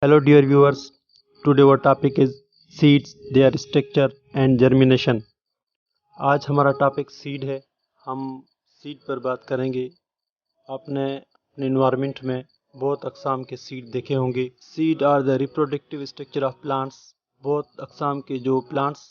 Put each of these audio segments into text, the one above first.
Hello, dear viewers. Today our topic is seeds, their structure and germination. आज हमारा topic seed है। हम seed पर बात करेंगे। आपने अपने इन्वायरमेंट में बहुत अकसाम के सीड देखे होंगे। Seed are the reproductive structure of plants. बहुत अकसाम के जो प्लांट्स,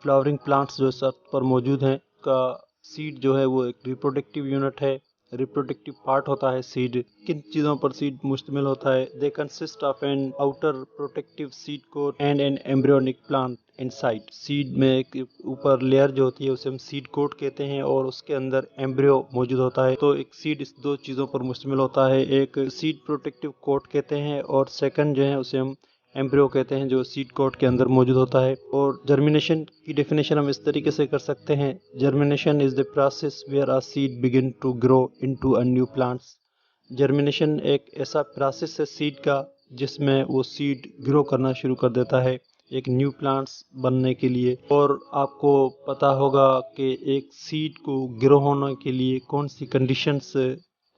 फ्लावरिंग प्लांट्स जो इस अर्थ पर मौजूद हैं, का सीड जो है वो एक रिप्रोडक्टिव यूनिट है, रिप्रोडक्टिव पार्ट होता है सीड। किन चीज़ों पर सीड मुश्तमिल होता है? They consist of an outer protective seed coat and an embryonic plant inside. Seed में एक ऊपर लेयर जो होती है उसे हम सीड कोट कहते हैं और उसके अंदर एम्ब्रियो मौजूद होता है। तो एक सीड इस दो चीज़ों पर मुश्तमिल होता है, एक सीड प्रोटेक्टिव कोट कहते हैं और सेकंड जो है उसे हम एम्ब्रियो कहते हैं, जो सीड कोट के अंदर मौजूद होता है। और जर्मिनेशन की डेफिनेशन हम इस तरीके से कर सकते हैं। Germination is the process where a seed begin to grow into a new plants. Germination एक ऐसा प्रोसेस है सीड का जिसमें वो सीड ग्रो करना शुरू कर देता है एक न्यू प्लांट्स बनने के लिए। और आपको पता होगा कि एक सीड को ग्रो होने के लिए कौन सी कंडीशंस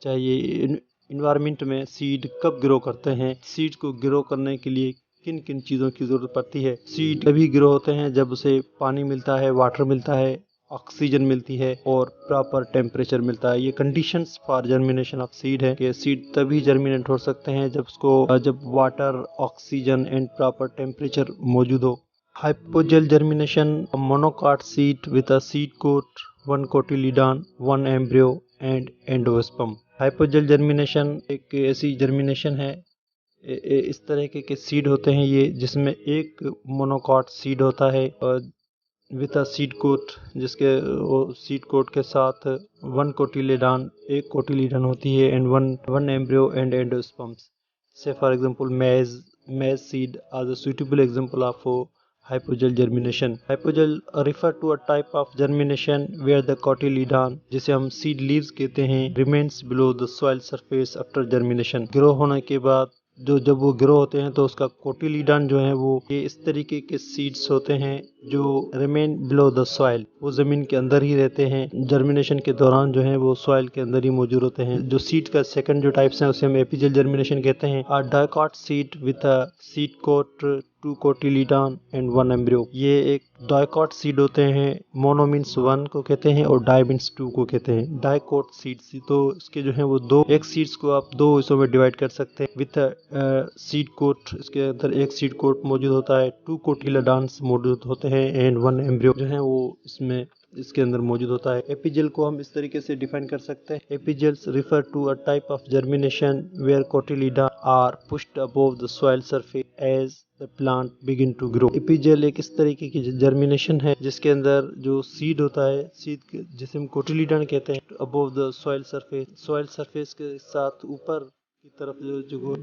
चाहिए। इन्वायरमेंट में सीड कब ग्रो करते हैं, सीड को ग्रो करने के लिए किन किन चीज़ों की ज़रूरत पड़ती है। सीड तभी ग्रो होते हैं जब उसे पानी मिलता है, वाटर मिलता है, ऑक्सीजन मिलती है और प्रॉपर टेम्परेचर मिलता है। ये conditions for germination of seed है कि सीड तभी जर्मिनेट हो सकते हैं जब water, oxygen and proper temperature मौजूद हो। Hypogeal germination, monocot seed with a seed coat, one cotyledon, one embryo and endosperm. Hypogeal germination एक ऐसी जर्मिनेशन है, इस तरह के सीड होते हैं ये, जिसमें एक मोनोकॉट सीड होता है और विद अ सीड कोट, जिसके सीड कोट के साथ वन कोटिलीडॉन, एक कोटिलीडॉन होती है and one embryo and endosperms. Say for example maize seed are the suitable example of hypogeal germination. Hypogeal refer to a type of germination where the cotyledon, जिसे हम seed leaves कहते हैं, remains below the soil surface after germination. Grow होने के बाद जब वो grow होते हैं तो उसका कोटिलीडॉन जो है वो ये इस तरीके के सीड्स होते हैं जो रिमेन बिलो द सॉइल, वो जमीन के अंदर ही रहते हैं। जर्मिनेशन के दौरान जो है वो सॉइल के अंदर ही मौजूद होते हैं। जो सीड का सेकंड जो टाइप्स हैं उसे हम एपिजल जर्मिनेशन कहते हैं। A dicot seed with a seed coat, two cotyledon and one embryo. ये एक डाइकॉट सीड होते हैं। मोनो मीन्स वन को कहते हैं और डाई मीन्स टू को कहते हैं। डाइकॉट सीड्स, तो इसके जो है वो दो, एक सीड्स को आप दो हिस्सों में डिवाइड कर सकते हैं। विद सीड कोट, इसके अंदर एक सीड कोट मौजूद होता है, टू कोटिलीडॉन्स मौजूद होते हैं एंड वन एम्ब्रियो जो है वो इसके अंदर मौजूद होता है। एपिजल को हम इस तरीके से डिफाइन कर सकते हैं। Epigeals refer to a type of germination where cotyledon are pushed above the soil surface as the plant begin to grow. Epigeal एक इस तरीके की जर्मिनेशन है जिसके अंदर जो सीड होता है, सीड जिसे हम कोटिलीडन कहते हैं, above the soil surface, soil surface के साथ ऊपर की तरफ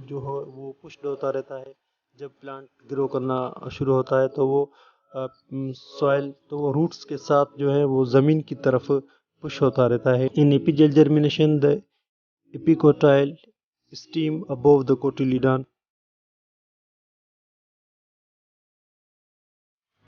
जो हो वो पुश्ड होता रहता है। जब प्लांट ग्रो करना शुरू होता है तो वो सॉइल, तो वो रूट्स के साथ जो है वो जमीन की तरफ पुश होता रहता है। In epigeal germination the epicotyl stem above the कोटिलीडॉन